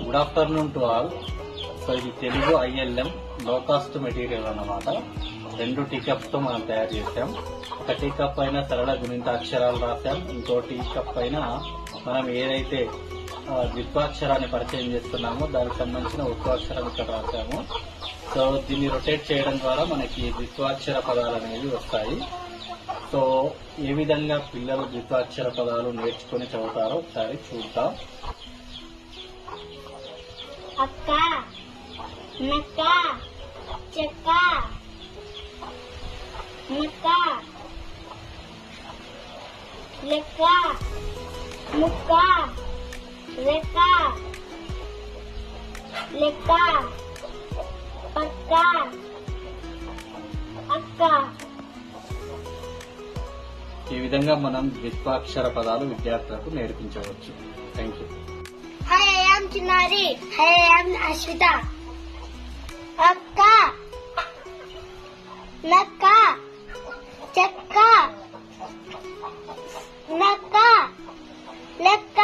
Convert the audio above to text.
Good afternoon to all. So ఇది Telugu ILM లో cost material అన్నమాట. 2 టీ కప్స్ తో మనం తయారు చేసాం. ఒక టీ కప్ పైన సరళ గుణింత అక్షరాలు రాసాం. ఇంకో టీ కప్ పైన మనం ఏదైతే ద్విత్వాక్షరాన్ని పరిచయం చేస్తున్నామో దానికి సంబంధించిన ఉత్వాక్షరాలు ఇక్కడ రాసాము. సో దీన్ని రొటేట్ చేయడం ద్వారా మనకి ద్విత్వాక్షర పదాలు అనేవి వస్తాయి. సో ఏ విధంగా పిల్లలు ద్విత్వాక్షర పదాలు నేర్చుకుని చదువుతారో ఒకసారి చూద్దాం. అక్క, నక్క, చెక్క, నక్క, లెక్క, ముక్క, రెక్క, లెక్క, పక్క, అక్క. ఈ విధంగా మనం ద్విత్వాక్షర పదాలు విద్యార్థులకు నేర్పించవచ్చు. Thank you. Hi, I am Chinari. Hi, I am Ashwita. అక్క, నక్క, చెక్క, నక్క, లెక్క,